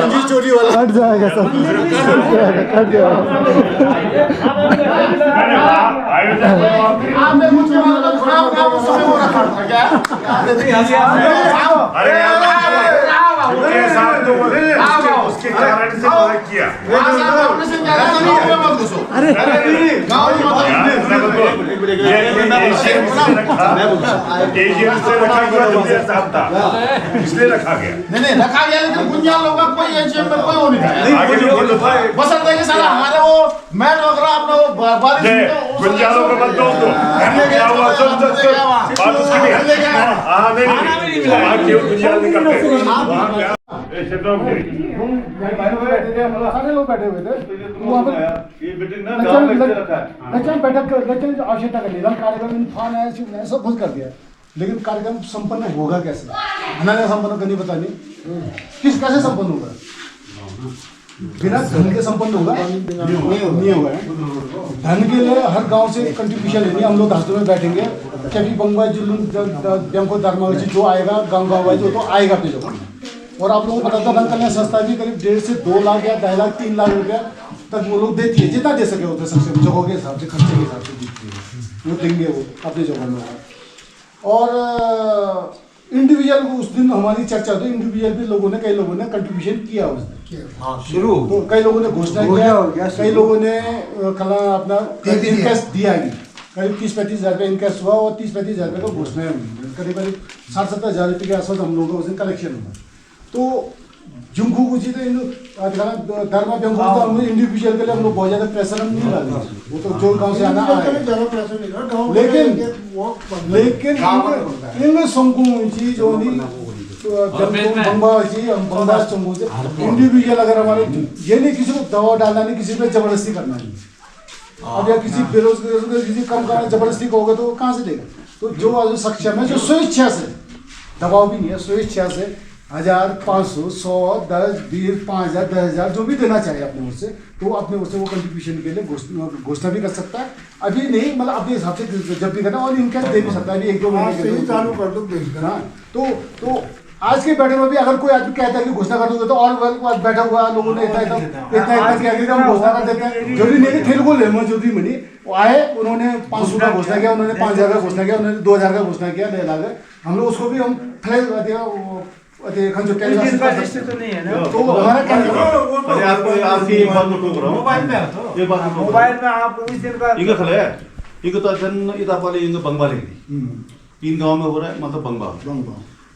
A: जी चोरी वाला
C: कट जाएगा सब, कट
F: उसके कारण से किया। इसलिए रखा गया,
E: नहीं रखा गया, लेकिन गुंजाल लोगों का कोई एजीएम में कोई हो नहीं था। बसंत है कि साला हमारे वो मैं अगर आपने वो बारिश
F: गुंजालों का मत दो, क्या हुआ बात उसकी नहीं, क्यों गुंजाल नहीं करते।
E: सारे लोग बैठे हुए थे, वहाँ पर बैठक आवश्यकता कर ली, कार्यक्रम फान है, सब कुछ कर दिया, लेकिन कार्यक्रम संपन्न होगा कैसे, अनाया संपन्न करनी पता नहीं कैसे संपन्न होगा, बिना धन के संपन्न होगा नहीं होगा। धन के लिए हर गांव से कंट्रीब्यूशन लेनी, हम लोग धास्तों में बैठेंगे, क्योंकि बंगवा जुलूम धर्म जो आएगा गाँव वाइज वो तो आएगा अपने लोगों में। और आप लोगों को पता था धन कल्याण संस्था भी करीब 1.5 से 2 लाख या 2.5 लाख 3 लाख रुपया तक वो लोग देती है, जितना दे सके होते सबसे जगहों के हिसाब से, खर्चे के हिसाब से देती है, वो देंगे वो अपनी जगह में। और इंडिविजुअल उस दिन हमारी चर्चा हुई, इंडिविजुअल भी लोगों ने, कई लोगों ने कंट्रीब्यूशन किया उस दिन,
A: शुरू
E: तो कई लोगों ने घोषणा किया, कई लोगों ने कला अपना इनकेस्ट दिया ही, करीब 30-35 हज़ार रुपये इनकेस्ट हुआ और 30-35 हज़ार रुपये का घोषणा हुई, करीब 60-70 हज़ार रुपये के आसपास हम लोगों का उस दिन कलेक्शन हुआ। तो जुंखू कुछ तो धर्म तो इंडिविजुअल के लिए हम लोग बहुत ज्यादा प्रेशर हम नहीं डालते, वो तो जो गांव से आना है, लेकिन इन संकुल जी जो इंडिविजुअल अगर हमारे ये नहीं किसी को दबाव डालना नहीं, किसी पे जबरदस्ती करना नहीं। अब या किसी बेरोजगार किसी कम करना जबरदस्ती कहोगे तो वो कहाँ से देगा। तो जो सक्षम है, जो स्वेच्छा से, दबाव भी नहीं है, स्वेच्छा से 1500, 100, 10, 20, 5000, 10,000 जो भी देना चाहे अपने ओर से, तो अपने ओर से वो कंट्रीब्यूशन के लिए घोषणा भी कर सकता है। अभी नहीं, मतलब अपने हिसाब से जब भी करना, और इनका दे भी सकता है। अभी 1-2 महीने के चालू कर दो। हाँ, तो आज के बैठक में भी अगर कोई आदमी कहता है कि घोषणा कर दोगे, तो और बैठा हुआ लोगों ने इतना किया कि हम घोषणा कर देते हैं। जरूरी नहीं कि खेल को ले जरूरी मनी वो आए, उन्होंने 500 का घोषणा किया, उन्होंने 5,000 का घोषणा किया, उन्होंने 2,000 का घोषणा किया, ले लाकर हम लोग उसको भी हम
D: तो नहीं है ना,
E: तो हमारा क्या
D: मोबाइल में आप उस दिन का
G: इंग खले इंग तो जन इता पाले इंग बंगवा लेंगे 3 गांव में हो रहा है, मतलब बंगवा।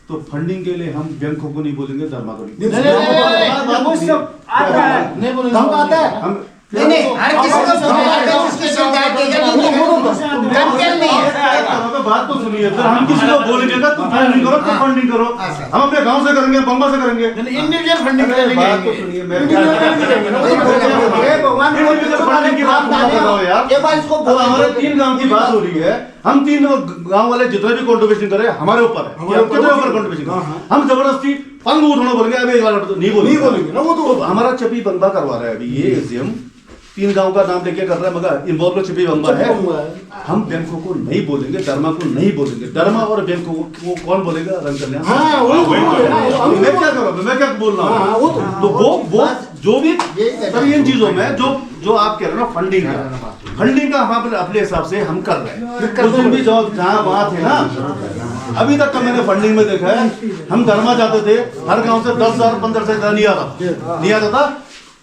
G: तो फंडिंग के लिए हम बैंकों को नहीं बोलेंगे, धर्मा को नहीं
E: आता है। हम
B: नहीं, हर किसी को उसकी सुविधा दी जाती है।
G: बात तो सुनिए, अगर हम किसी को बोलेंगे ना तुम फंडिंग करो, तुम फंडिंग करो, हम अपने गांव से करेंगे, बंबा से करेंगे,
B: इंडिविजुअल फंडिंग के लिए
G: बात तो सुनिए।
B: फंडिंग की बात कर रहा हूं यार, ये बात इसको
G: अब हमारे 3 गांव की बात हो रही है, हम 3 गांव वाले जितने भी कंट्रीब्यूशन करें हमारे ऊपर है, कितने ऊपर कंट्रीब्यूशन। हम जबरदस्ती पंग उठाना बोलेंगे, अबे नहीं बोलेंगे ना, वो तो हमारा चपी बंबा करवा रहा है अभी ये एसडीएम 3 गांव का नाम लेके कर रहा है, मगर इन्वॉल्व चपी बंबा है। हम बैंकों को नहीं बोलेंगे, धर्मा को नहीं बोलेंगे, धर्मा और बैंकों को कौन बोलेगा? रंग कल्याण। मैं क्या करूँ, मैं क्या बोल रहा हूँ? तो वो जो भी सर इन चीजों में जो आप कह रहे हो ना, फंडिंग का हम अपने हिसाब से हम कर रहे हैं। उस दिन भी जहाँ वहाँ थे ना, अभी तक का मैंने फंडिंग में देखा है, हम धर्मा जाते थे, हर गांव से 10,000 15,000 नहीं आता था।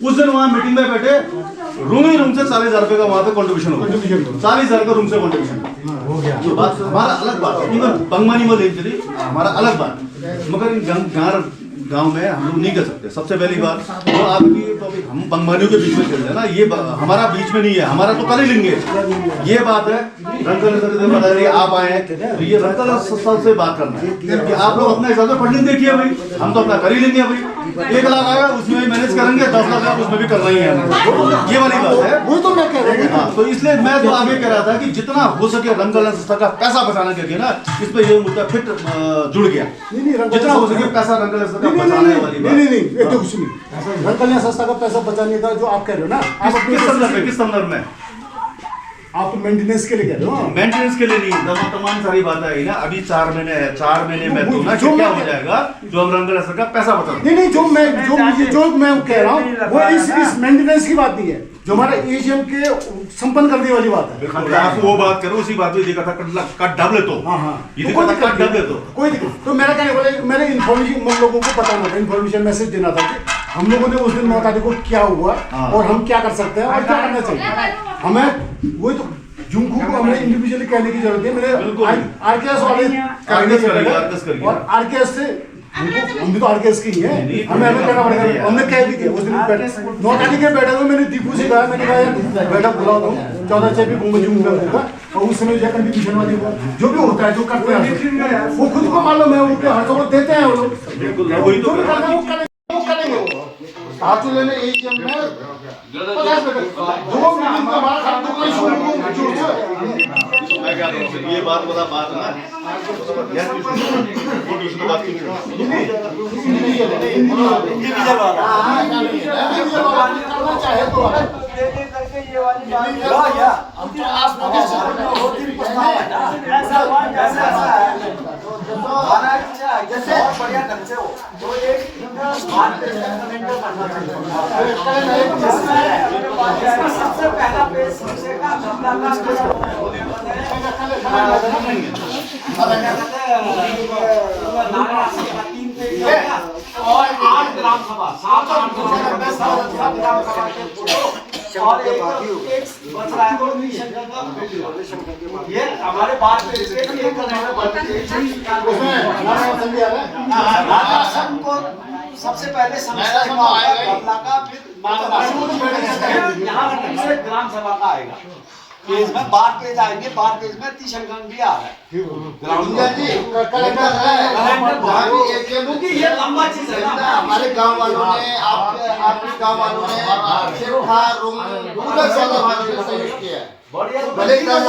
G: उस दिन वहाँ मीटिंग में बैठे, रूम से 40,000 रुपए का वहाँ पे कंट्रीब्यूशन हो गया, 40,000 का रूम से कंट्रीब्यूशन हो गया। ये बात हमारा अलग बात है, इवन बंगमानी में ले चली हमारा अलग बात, मगर गांव में हम लोग नहीं कर सकते। सबसे पहली बात जो आपकी तो अभी हम बंगमानियों के बीच में चल रहे हैं ना, ये हमारा बीच में नहीं है, हमारा तो कर ही लेंगे, ये बात है। रंगल सर बता रही आप आए हैं, तो ये रंगल सर से बात करना है कि आप लोग अपने हिसाब से फंडिंग देखिए भाई, हम तो अपना कर ही लेंगे भाई। 1 लाख आएगा उसमें भी मैनेज करेंगे, 10 लाख उसमें भी करना ही है, ये वाली बात है।
E: वो तो मैं कह रहा हूँ।
G: तो इसलिए मैं तो आगे कह रहा था कि जितना हो सके रंगल संस्था का पैसा बचाने के लिए ना, इस पे ये मुद्दा फिट जुड़ गया, जितना हो सके पैसा रंगल संस्था का बचाने वाली बात।
E: नहीं, ये तो कुछ नहीं। रंग कल्याण संस्था का पैसा बचाने का जो आप कह रहे हो ना, आप
G: किस संदर्भ में?
E: आप मेंटेनेंस के लिए कह रहे हो?
G: मेंटेनेंस के लिए नहीं, तमाम सारी बात है ना। अभी 4 महीने है, 4 महीने में तो ना क्या हो जाएगा जो हम रंगल संस्था का पैसा बचा।
E: नहीं, जो मैं कह रहा हूँ वो इस मेंटेनेंस की बात नहीं है, जो हमारा एजीएम के संपन्न करने वाली बात है।
G: आप वो बात करो, उसी बात में देखा था कट डबले तो ये देखा था कट डबले तो
E: कोई दिक्कत। तो मेरा कहने वाला मेरे इन्फॉर्मेशन लोगों को बताना था, इन्फॉर्मेशन मैसेज देना था कि हम लोगों ने उस दिन 9 तारीख को क्या हुआ और हम क्या कर सकते हैं और क्या करना चाहिए। हमें वही तो जुमकू को हमने इंडिविजुअली कहने की जरूरत है। मेरे आरकेएस वाले और आरकेएस से हम भी तो आरकेएस के ही हैं, हमें कहना पड़ेगा। हमने कह भी दिया उस दिन 9 तारीख के बैठक में मैंने दीपू से कहा, मैंने कहा बैठक बुलाओ दो, 14 से भी होगा और उस समय कंट्रीब्यूशन वाली जो भी होता है, जो करते हैं वो खुद को मालूम है, उनके हाथों को देते हैं वो लोग, जो भी करना है वो करेंगे। साथ लेने एजीएम में 50 2 मीटिंग का हमारा खाना तो कोई शुरू
G: मैं क्या करूं, ये बात बता बात ना यार, वो ट्यूशन तो बात
E: करना चाहे तो
D: करके ये वाली बात हम तो आसपास जैसे बढ़िया ढंग से हो तो एक कैलेंडर बनना चाहिए। सबसे पहला पेज और 8 ग्राम सभा 7 ग्राम सभा के फोटो और एक बच रहा है। ये हमारे बात में एक करने को सबसे पहले समझता यहाँ से ग्राम सभा का आएगा पेज में, बार पेज आएंगे, बार पेज में 30 अंक भी आ रहा है क्योंकि ये लंबा चीज है ना।
J: हमारे गांव वालों ने आपके गांव वालों ने पूरा सहयोग किया है, भले ग्राम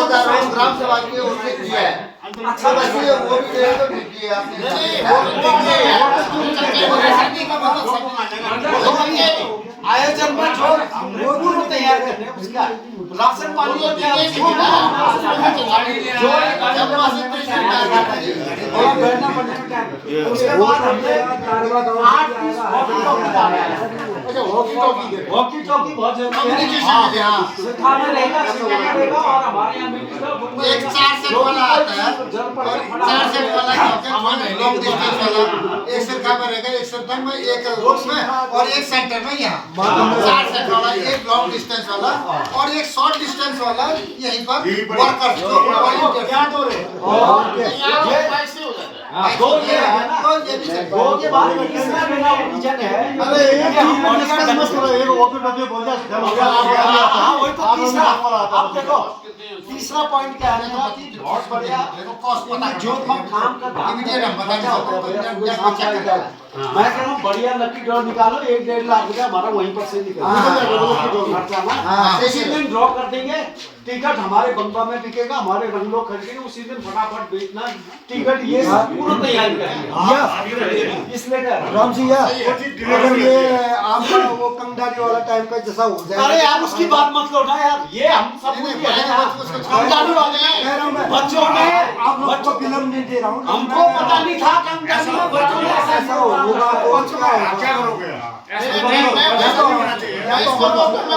J: सभा के उसने किया है।
B: अच्छा वैसे वो भी दे तो ठीक है आपने
C: आयोजन में जो पूर्व तैयार करने उसका राशन पानी और क्या बैठना पड़ने में टाइम उसके बाद हमने 8 वॉकी टॉकी बहुत जरूरी है। सिखाना रहेगा और हमारे यहाँ
B: एक 4 सेट वाला आता है और 4 सेट वाला लॉन्ग डिस्टेंस वाला एक सिरका में रहेगा, एक सिरका में, एक रूम में और एक सेंटर में यहाँ 4 सेट वाला, एक लॉन्ग डिस्टेंस वाला और एक शॉर्ट डिस्टेंस वाला यहीं पर वर्कर्स को क्या दो रहे
C: दो के बाद किसका बिना रीजन है।
G: अरे एक मत करो, एक वॉकी टॉकी बोल जा
C: हां वही तो तीसरा अब देखो तीसरा पॉइंट क्या है ना कि बहुत बढ़िया
B: कॉस्ट पता
C: जो हम काम कर
B: इमीडिएट हम बता सकते हैं।
C: मैं कह रहा हूँ बढ़िया लकी ड्रॉ निकालो 1-1.5 लाख रुपया हमारा वहीं पर से निकालो उसी दिन ड्रॉ कर देंगे। टिकट हमारे बंगला में बिकेगा, हमारे रंग लोग खरीदेंगे, उसी दिन फटाफट बेचना टिकट। ये पूरा तैयारी करेंगे इसलिए
A: राम सिंह अगर ये आपका वो कंगदारी वाला टाइम का जैसा हो जाए।
C: अरे यार उसकी बात मत लो ना यार, ये हम सब कंगदारी वाले बच्चों में
A: आप लोग को फिल्म नहीं दे रहा हूँ,
C: हमको पता नहीं था कंगदारी में बच्चों में ऐसा
A: होगा तो क्या
F: करोगे
B: मैं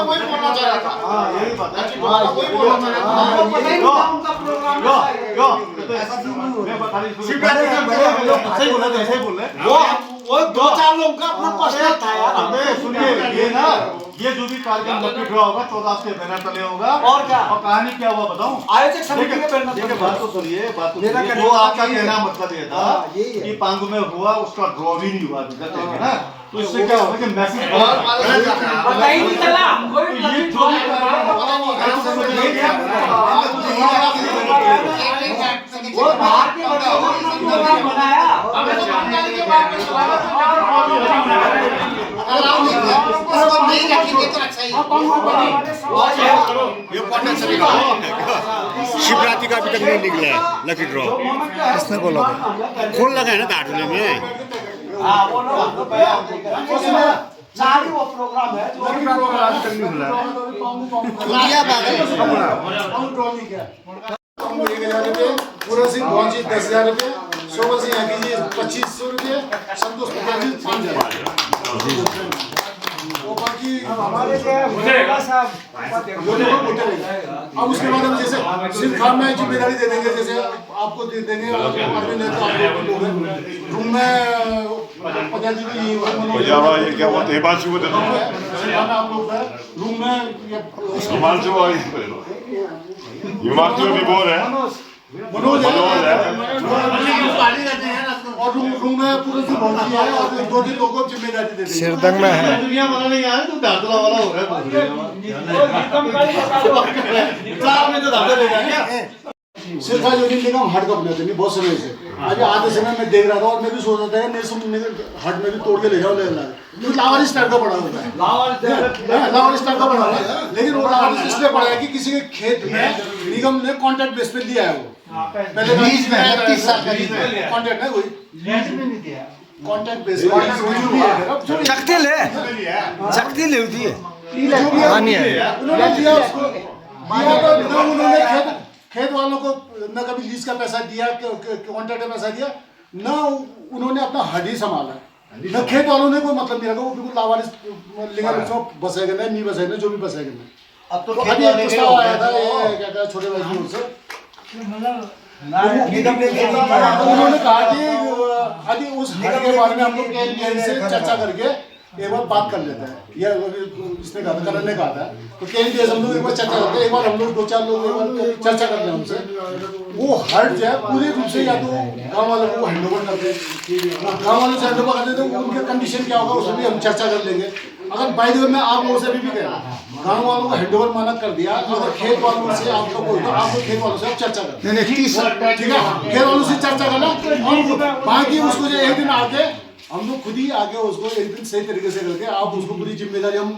B: वही बोलना चाह रहा था।
G: यही बात है।
B: वही बोलना चाह रहा था।
C: हमको पता ही नहीं था उनका प्रोग्राम
G: सही बोल रहे, सही बोल रहे।
C: वो 2-4 लोगों का अपना पर्सनल था यार।
G: हमें सुनिए, ये ना ये जो भी कार्यक्रम लकी ड्रॉ होगा 14 के बैनर तले होगा।
C: और क्या?
G: और कहानी क्या हुआ बताऊं?
C: आयोजक समिति के बैनर
G: देखिए बात तो सुनिए, बात तो
A: मेरा
G: सुनिए।
A: कहने
G: जो
A: का
G: आपका
A: ये है।
G: कहना मतलब ये था कि पांगु में हुआ उसका ड्रॉ भी नहीं हुआ है ना, तो इससे क्या होगा कि मैसेज
C: पता ही नहीं चला हमको भी
G: ये जो
C: वो बाहर के बच्चों को अपना प्रोग्राम बनाया।
B: अगर आप उसको नहीं रखेंगे तो अच्छा ही
J: शिवरात्रि का अभी तक नहीं निकला है लकी ड्रॉ।
C: किसने बोला?
J: खोल लगा है ना दाढ़ूले में।
C: हाँ वो लोग हमको बयान देकर सारी वो प्रोग्राम है जो
E: पूरा सिंह बहुत जी 10,000 रुपये, शोभा सिंह आगे जी 2,500 रुपये, संतोष प्रधान जी 5,000। वो बाकी
A: हमारे क्या साहब
E: अब उसके बाद हम जैसे सिर्फ खान में जिम्मेदारी दे देंगे, जैसे आपको दे देंगे आदमी ने तो आप लोग रूम में पता जी को
F: ये क्या बोलते हैं बात शुरू
E: आप लोग रूम में
F: हिमाचल भी बोल रहे हैं
E: मनोज और रूम में पूरे से पहुंची है और 2 लोगों को जिम्मेदारी दे देंगे।
A: सिरदंग में है
G: दुनिया वाला नहीं आया तो दादला वाला हो रहा है। तो दादा ले जाएंगे
E: सिर्फ जो दिन देखा हम हट का बनाते नहीं बहुत समय से। आज आधे समय मैं देख रहा था और मैं भी सोच रहा था मेरे हट में भी तोड़ के ले जाओ तो लावारिस टाइप का पड़ा होता है, लावारिस टाइप का पड़ा हुआ है। लेकिन वो लावारिस इसलिए पड़ा है कि किसी के खेत में निगम ने कॉन्ट्रैक्ट बेस पे दिया है। वो पहले लीज में 30 साल का कॉन्ट्रैक्ट है, कोई लीज में नहीं दिया, कॉन्ट्रैक्ट बेस पे
A: शक्ति ले दी है
E: उन्होंने दिया उसको दिया तो उन्होंने खेत वालों को न कभी लीज का पैसा दिया, कॉन्ट्रैक्ट का पैसा दिया, न उन्होंने अपना हड ही संभाला, न खेत वालों ने कोई मतलब नहीं रखा। वो बिल्कुल लावारिस लेकर उसको बसेगा नहीं बसेगा जो भी बसेगा नहीं।
G: अब तो
E: अभी एक प्रस्ताव आया था ये क्या कहते छोटे भाई की ओर से, उन्होंने कहा कि अभी उस हड के बारे में हम लोग केंद्र से चर्चा करके एक बार बात कर लेते हैं। या इसने कहा था, करण ने कहा था, तो केंद्र हम लोग एक बार चर्चा करते हैं, एक बार हम लोग 2-4 लोग एक बार चर्चा करते हैं उनसे। वो हट जो है पूरे रूप से या तो गाँव वालों को हैंड ओवर कर दें, गाँव वालों से हैंड ओवर कर दें तो उनके कंडीशन क्या होगा उसमें भी हम चर्चा कर लेंगे। अगर बाय द वे मैं आप लोगों से भी कह रहा हूँ, गाँव वालों को हैंड ओवर माना कर दिया, अगर खेत वालों से आपका कोई तो आप खेत वालों से आप चर्चा करें, ठीक है, खेत वालों से चर्चा करना और बाकी उसको जो एक दिन आके हम लोग खुद ही आगे उसको एक दिन सही तरीके से करके आप उसको पूरी जिम्मेदारी हम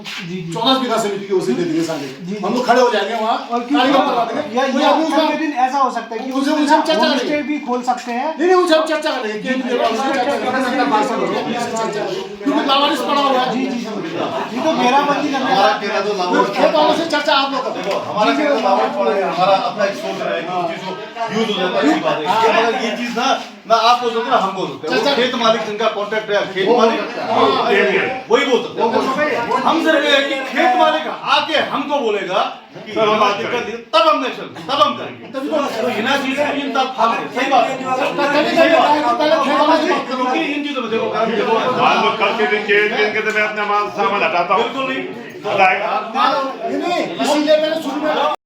E: 14 बीघा समिति की ओर से दे देंगे साले। हम लोग खड़े हो जाएंगे वहाँ
D: और
E: कार्यक्रम करवा देंगे। कोई आदमी उसका-
D: दिन ऐसा हो सकता है कि
E: उनसे हम चर्चा
D: होम
E: करेंगे।
D: स्टे भी खोल सकते हैं।
E: नहीं उनसे हम चर्चा करेंगे केंद्रीय बाबू से चर्चा करेंगे, भाषा करेंगे, पुलिस से चर्चा करेंगे। क्योंकि लावारिस पड़ा हुआ है।
D: ये तो घेराबंदी करने
G: हमारा कहना तो लावारिस
E: खेत वालों से चर्चा आप लोग करें।
G: हमारा कहना तो लावारिस पड़ा है, हमारा अपना एक सोच है कि उस चीज को यूज हो जाता है, अच्छी बात है। ये मगर ये चीज ना आप बोल सकते हैं ना हम बोल सकते हैं। वो खेत मालिक जिनका कॉन्ट्रैक्ट है, खेत मालिक वही बोल सकते हैं। हम सिर्फ ये है कि खेत मालिक आके हमको बोलेगा कि हमारा दिक्कत है, तब हम एक्शन तब हम करेंगे। तो बिना चीज को इन तक फाल सही बात है। क्योंकि इन चीजों में देखो कारण देखो
F: मान लो कल के दिन के मैं अपना माल सामान हटाता हूँ,
G: बिल्कुल नहीं
F: हटाएगा।
E: नहीं, इसीलिए मैंने शुरू में